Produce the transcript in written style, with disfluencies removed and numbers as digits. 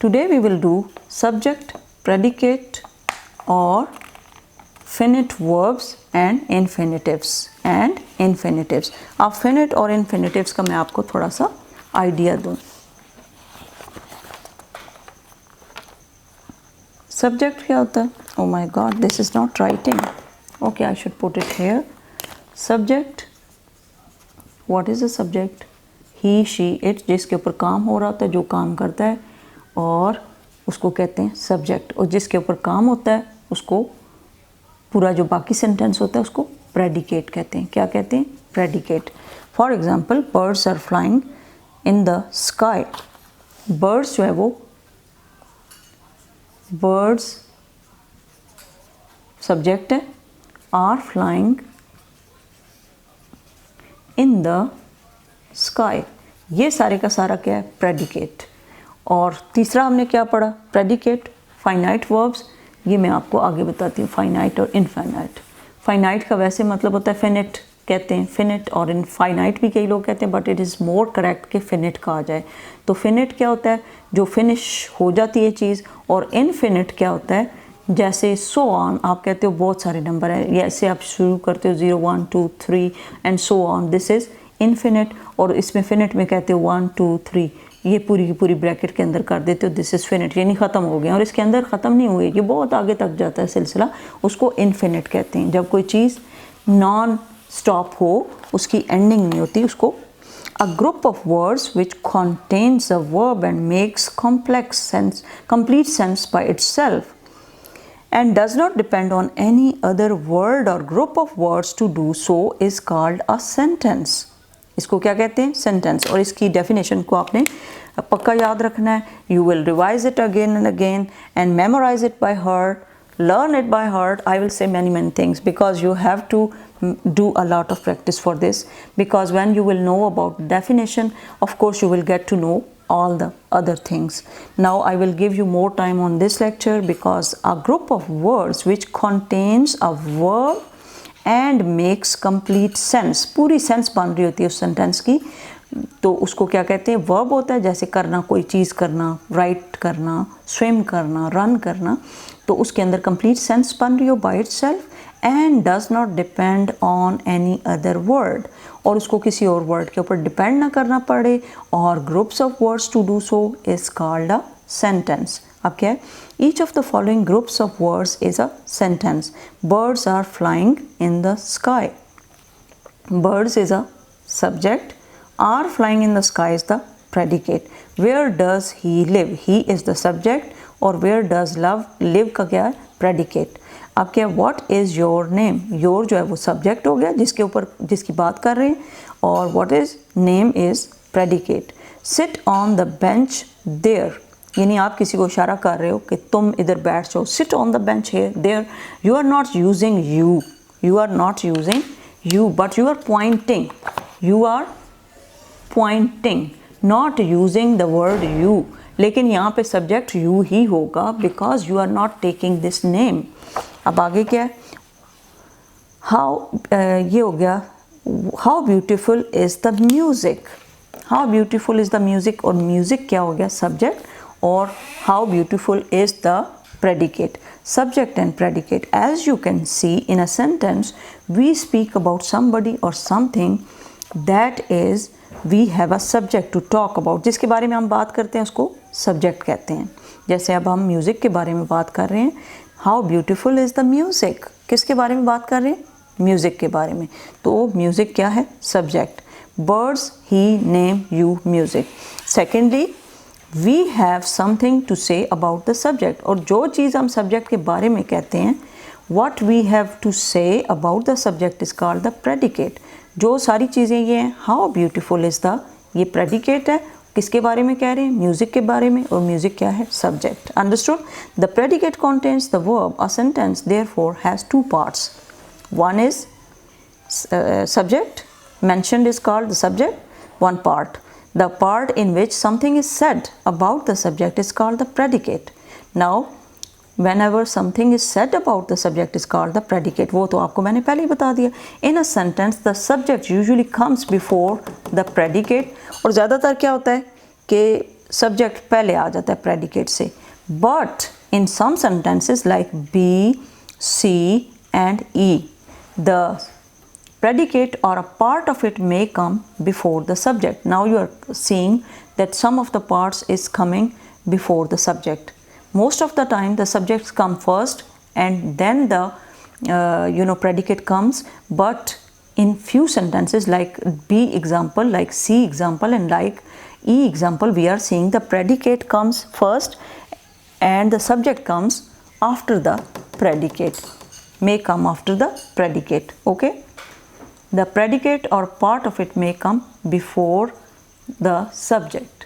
Today we will do subject, predicate or finite verbs and infinitives अब finite और infinitives का मैं आपको थोड़ा सा आइडिया दूं। सब्जेक्ट क्या होता है? Oh my God, this is not writing. Okay, I should put it here. Subject. What is a subject? He, she, it, जिसके ऊपर काम हो रहा होता है, जो काम करता है, और उसको कहते हैं सब्जेक्ट। और जिसके ऊपर काम होता है उसको, पूरा जो बाकी सेंटेंस होता है उसको प्रेडिकेट कहते हैं। क्या कहते हैं? Predicate. For example, birds are flying in the sky. Birds जो है वो, बर्ड्स सब्जेक्ट है, are flying in the sky, ये सारे का सारा क्या है? प्रेडिकेट। और तीसरा हमने क्या पढ़ा? Predicate, finite verbs. ये मैं आपको आगे बताती हूँ, फाइनाइट और इनफाइनाइट। फाइनाइट का वैसे मतलब होता है फिनिट कहते हैं, फिनिट, और इनफाइनाइट भी कई लोग कहते हैं, but it is more correct कि फिनिट कहा जाए। तो फिनिट क्या होता है? जो फिनिश हो जाती है चीज़। और इनफिनिट क्या होता है? जैसे सो ऑन, आप कहते हो बहुत सारे नंबर है, ऐसे आप शुरू करते हो 0 1 2 3 and so on, this is infinite. और इसमें फिनिट में कहते हो 1 2 3, ये पूरी की पूरी ब्रैकेट के अंदर कर देते हो, दिस इज़ फिनिट, यानी ख़त्म हो गया। और इसके अंदर ख़त्म नहीं हुए, ये बहुत आगे तक जाता है सिलसिला, उसको इनफिनिट कहते हैं। जब कोई चीज़ नॉन स्टॉप हो, उसकी एंडिंग नहीं होती, उसको a group of words which contains a verb and makes complete sense by itself and does not depend on any other word or group of words to do so is called a sentence. इसको क्या कहते हैं? Sentence. और इसकी definition को आपने पक्का याद रखना है। You will revise it again and again and memorise it by heart, learn it by heart. I will say many things because you have to do a lot of practice for this, because when you will know about definition, of course you will get to know all the other things. Now I will give you more time on this lecture, because a group of words which contains a verb and makes complete sense, पूरी sense बन रही होती है उस sentence की, तो उसको क्या कहते हैं? वर्ब होता है। जैसे करना, कोई चीज़ करना, राइट करना, स्विम करना, रन करना, तो उसके अंदर कंप्लीट सेंस बन रही हो by itself and does not depend on any other word, और उसको किसी और वर्ड के ऊपर डिपेंड ना करना पड़े, और groups of words to do so is called a sentence. अब क्या है? Each of the following groups of words is a sentence. Birds are flying in the sky, birds is a subject, are flying in the sky is the predicate. Where does he live? He is the subject, और where does live का क्या है? predicate. अब क्या? what is your name? your जो है वो subject हो गया, जिसके ऊपर जिसकी बात कर रहे हैं, और what is name is predicate. sit on the bench there, यानी आप किसी को इशारा कर रहे हो कि तुम इधर बैठ जाओ, sit on the bench here, there. you are not using you are not using you, but you are pointing, you are pointing, not using the word you. लेकिन यहाँ पे सब्जेक्ट यू ही होगा, because you are not taking this name. अब आगे क्या है? How, ये हो गया, how beautiful is the music, how beautiful is the music, और म्यूज़िक क्या हो गया? सब्जेक्ट, और how beautiful is the predicate. Subject and predicate. As you can see in a sentence, we speak about somebody or something that is we have a subject to talk about. जिसके बारे में हम बात करते हैं उसको subject कहते हैं। जैसे अब हम म्यूज़िक के बारे में बात कर रहे हैं, how beautiful is the music, किसके बारे में बात कर रहे हैं? म्यूज़िक के बारे में। तो म्यूज़िक क्या है? Subject. Birds, he, name, you, music. Secondly, we have something to say about the subject, और जो चीज़ हम सब्जेक्ट के बारे में कहते हैं, what we have to say about the subject is called the predicate. जो सारी चीज़ें ये हैं, हाउ ब्यूटीफुल इज़ द, ये प्रेडिकेट है, किसके बारे में कह रहे हैं? म्यूज़िक के बारे में, और म्यूज़िक क्या है? Subject. Understood? The predicate contains the verb, a sentence therefore has two parts. One is subject, mentioned is called the subject, one part. The part in which something is said about the subject is called the predicate. Now whenever something is said about the subject is called the predicate. वो तो आपको मैंने पहले ही बता दिया. In a sentence the subject usually comes before the predicate. और ज़्यादातर क्या होता है कि सब्जेक्ट पहले आ जाता है प्रेडिकेट से. But in some sentences like B, C and E, the predicate or a part of it may come before the subject. Now you are seeing that some of the parts is coming before the subject. Most of the time the subjects come first and then the predicate comes, but in few sentences like B example, like C example and like E example, we are seeing the predicate comes first and the subject comes after the predicate, may come after the predicate. Okay, the predicate or part of it may come before the subject.